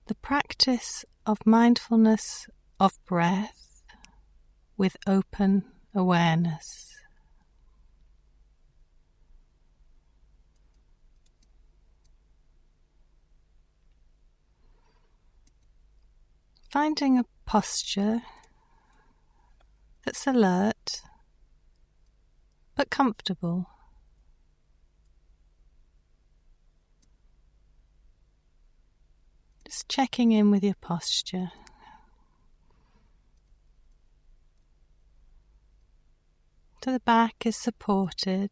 The practice of mindfulness of breath with open awareness. Finding a posture that's alert but comfortable. Just checking in with your posture. So the back is supported.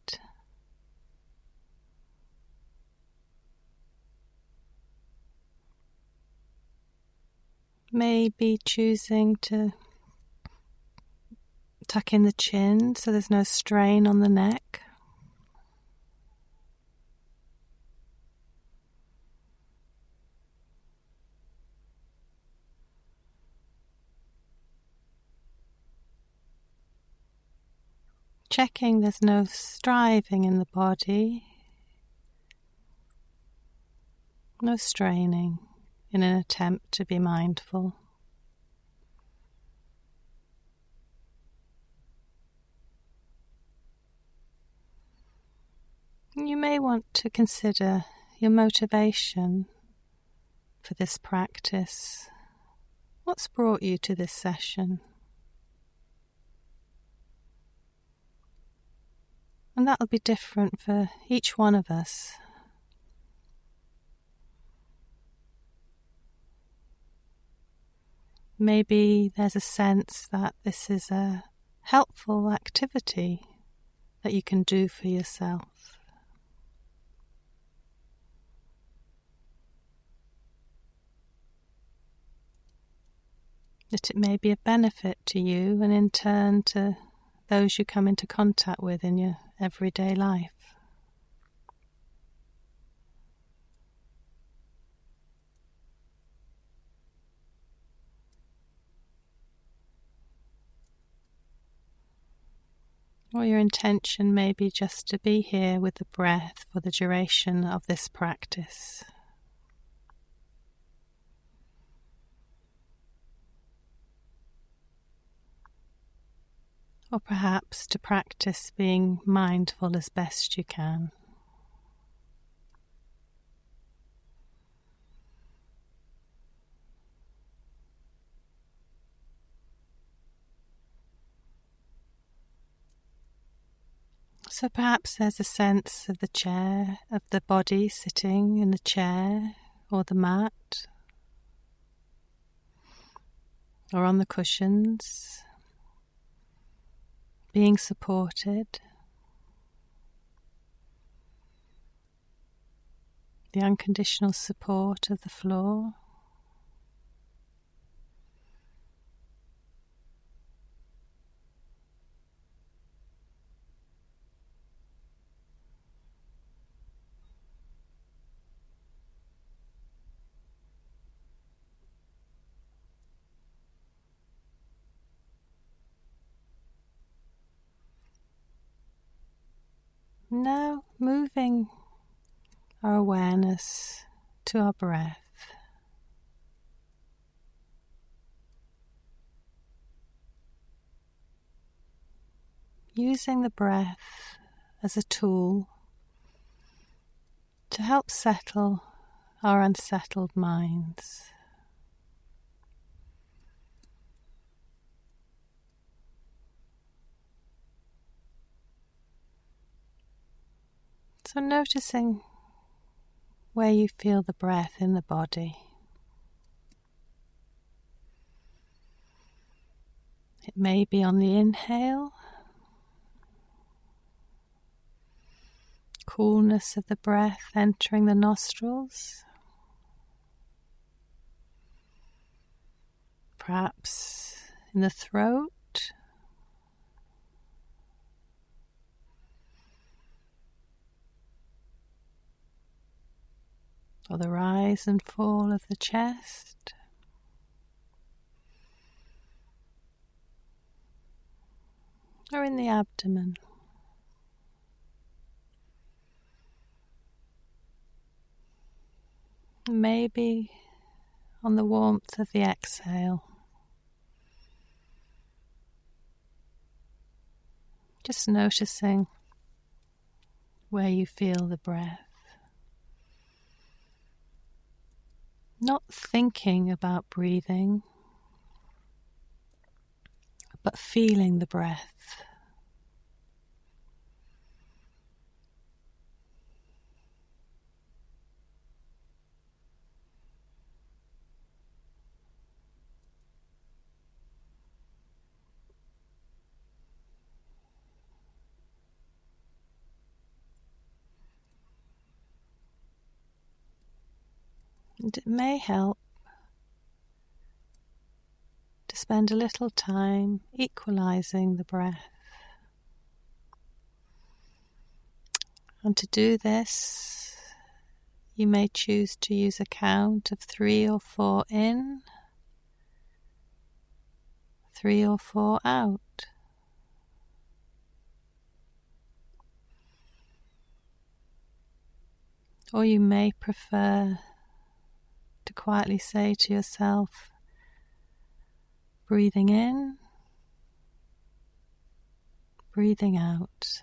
Maybe choosing to tuck in the chin so there's no strain on the neck. Checking there's no striving in the body, no straining in an attempt to be mindful. You may want to consider your motivation for this practice. What's brought you to this session? And that'll be different for each one of us. Maybe there's a sense that this is a helpful activity that you can do for yourself. That it may be a benefit to you and in turn to those you come into contact with in your everyday life. Or your intention may be just to be here with the breath for the duration of this practice. Or perhaps to practice being mindful as best you can. So perhaps there's a sense of the chair, of the body sitting in the chair or the mat or on the cushions, being supported. The unconditional support of the floor. Now moving our awareness to our breath. Using the breath as a tool to help settle our unsettled minds. So noticing where you feel the breath in the body. It may be on the inhale, coolness of the breath entering the nostrils. Perhaps in the throat. Or the rise and fall of the chest. Or in the abdomen. Maybe on the warmth of the exhale. Just noticing where you feel the breath. Not thinking about breathing, but feeling the breath. And it may help to spend a little time equalizing the breath. And to do this, you may choose to use a count of 3 or 4 in, 3 or 4 out. Or you may prefer to quietly say to yourself, breathing in, breathing out.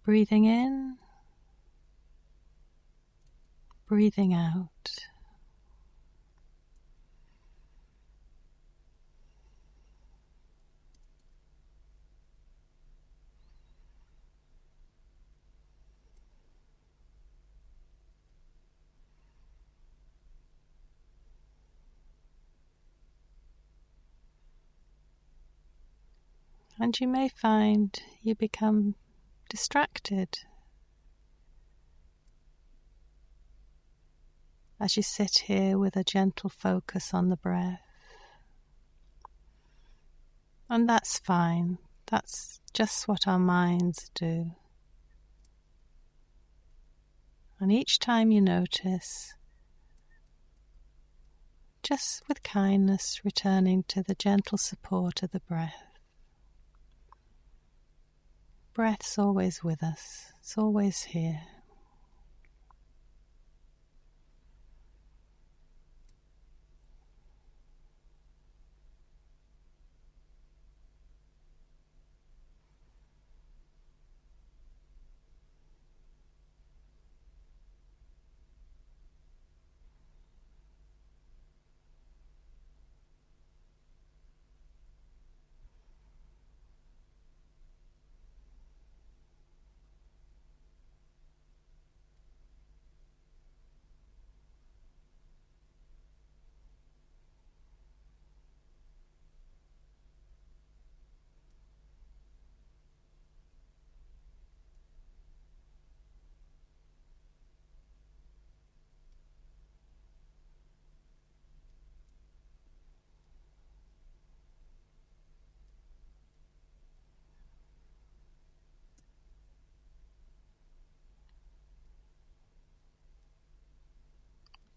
Breathing in, breathing out. And you may find you become distracted as you sit here with a gentle focus on the breath. And that's fine. That's just what our minds do. And each time you notice, just with kindness returning to the gentle support of the breath. Breath's always with us, it's always here.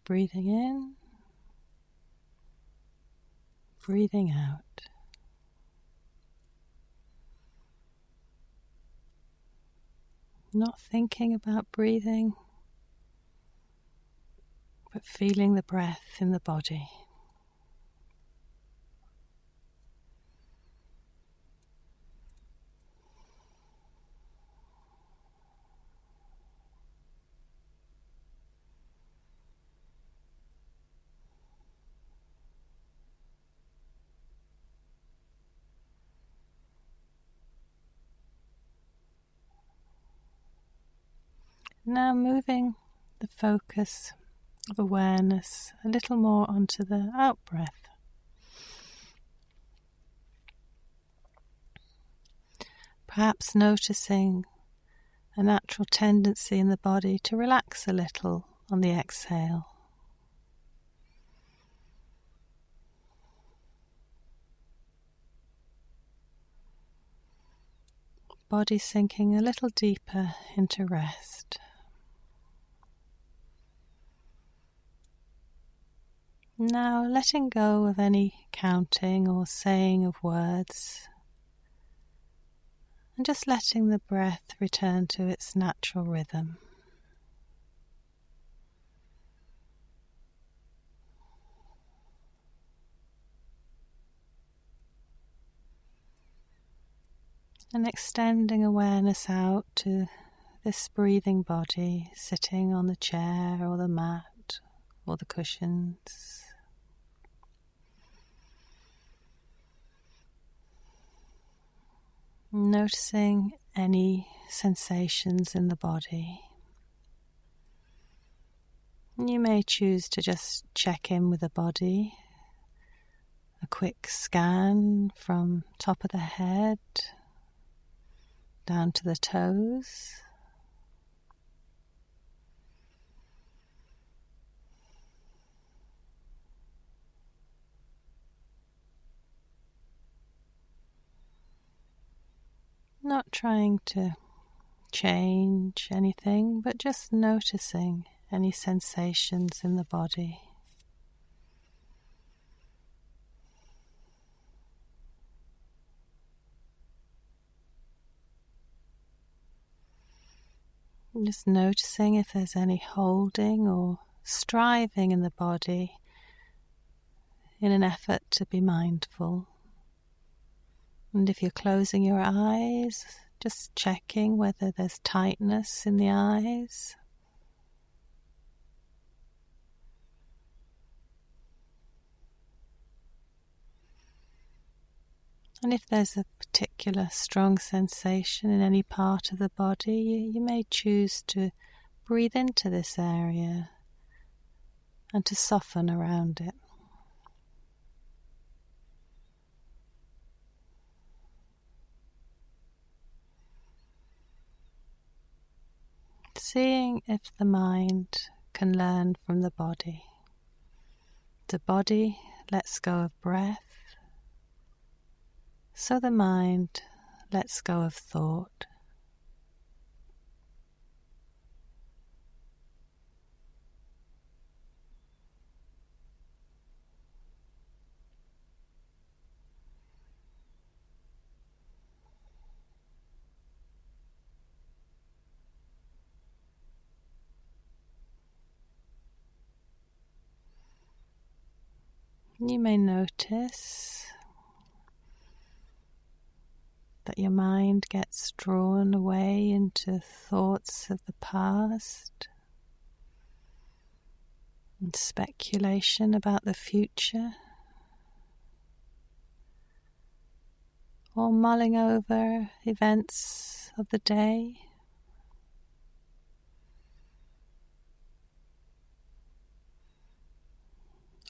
Breathing in, breathing out. Not thinking about breathing, but feeling the breath in the body. Now moving the focus of awareness a little more onto the out-breath. Perhaps noticing a natural tendency in the body to relax a little on the exhale. Body sinking a little deeper into rest. Now letting go of any counting or saying of words, and just letting the breath return to its natural rhythm. And extending awareness out to this breathing body sitting on the chair or the mat or the cushions. Noticing any sensations in the body. You may choose to just check in with the body, a quick scan from top of the head down to the toes. Not trying to change anything, but just noticing any sensations in the body. Just noticing if there's any holding or striving in the body in an effort to be mindful. And if you're closing your eyes, just checking whether there's tightness in the eyes. And if there's a particular strong sensation in any part of the body, you may choose to breathe into this area and to soften around it. Seeing if the mind can learn from the body. The body lets go of breath, so the mind lets go of thought. You may notice that your mind gets drawn away into thoughts of the past and speculation about the future, or mulling over events of the day.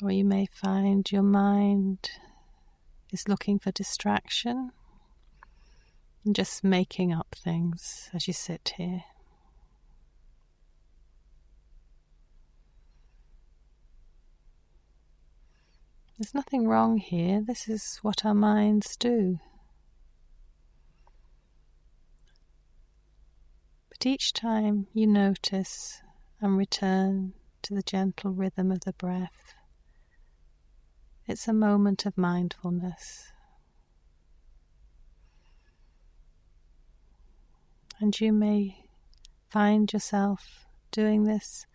Or you may find your mind is looking for distraction and just making up things as you sit here. There's nothing wrong here. This is what our minds do. But each time you notice and return to the gentle rhythm of the breath, it's a moment of mindfulness. And you may find yourself doing this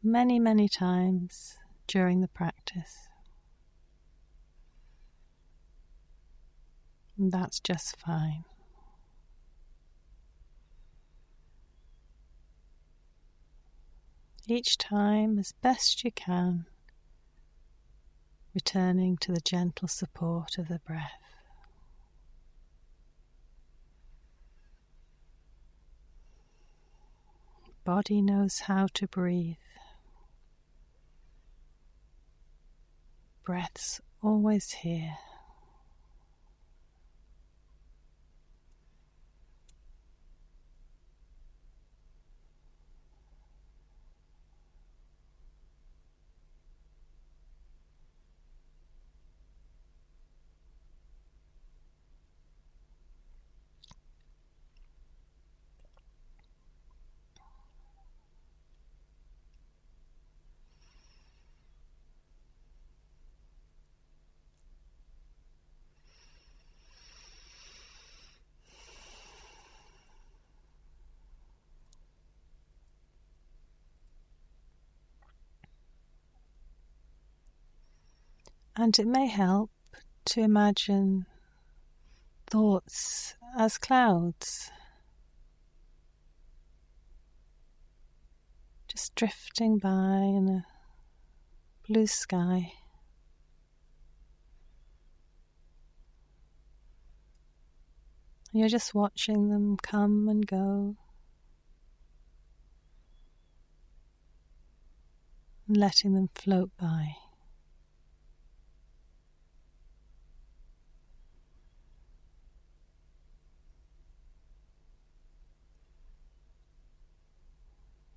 many, many times during the practice. And that's just fine. Each time, as best you can, returning to the gentle support of the breath. Body knows how to breathe. Breath's always here. And it may help to imagine thoughts as clouds, just drifting by in a blue sky. You're just watching them come and go, and letting them float by.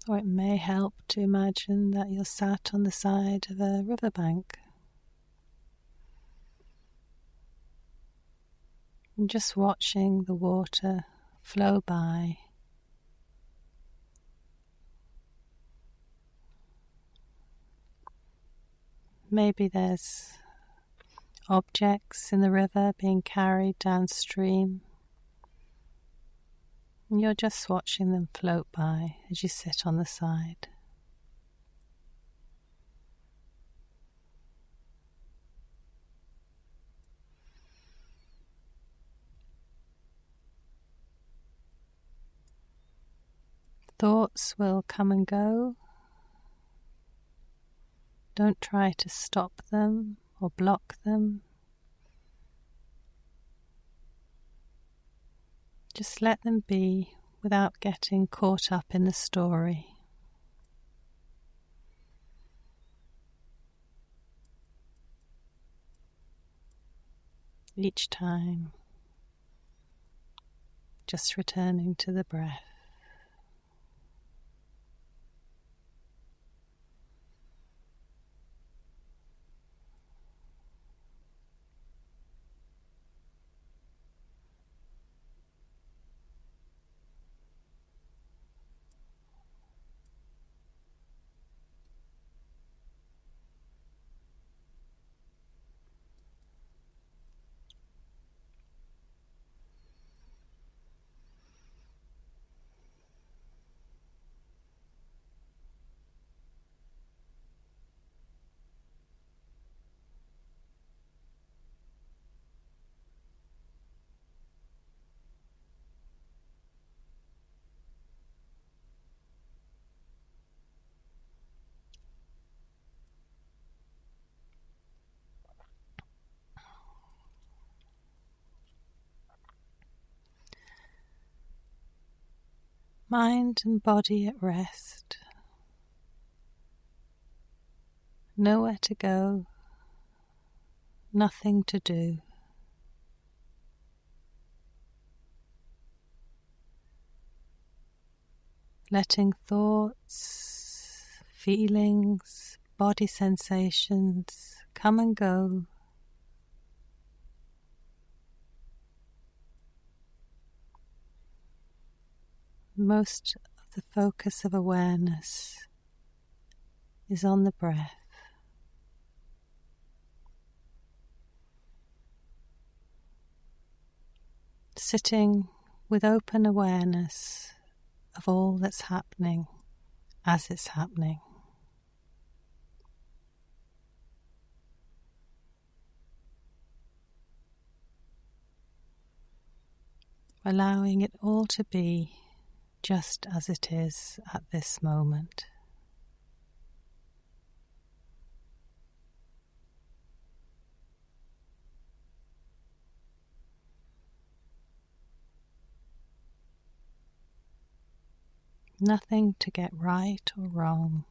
Or it may help to imagine that you're sat on the side of a riverbank and just watching the water flow by. Maybe there's objects in the river being carried downstream, and you're just watching them float by as you sit on the side. Thoughts will come and go. Don't try to stop them or block them. Just let them be without getting caught up in the story. Each time, just returning to the breath. Mind and body at rest. Nowhere to go, nothing to do. Letting thoughts, feelings, body sensations come and go. Most of the focus of awareness is on the breath. Sitting with open awareness of all that's happening as it's happening. Allowing it all to be just as it is at this moment. Nothing to get right or wrong.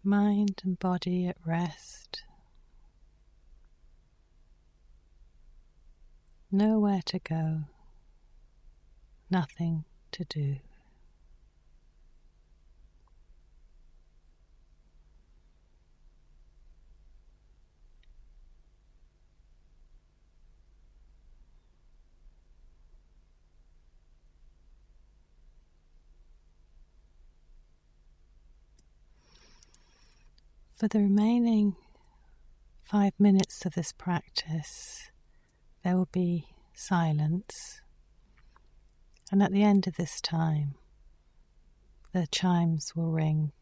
Mind and body at rest. Nowhere to go, nothing to do. For the remaining 5 minutes of this practice, there will be silence, and at the end of this time, the chimes will ring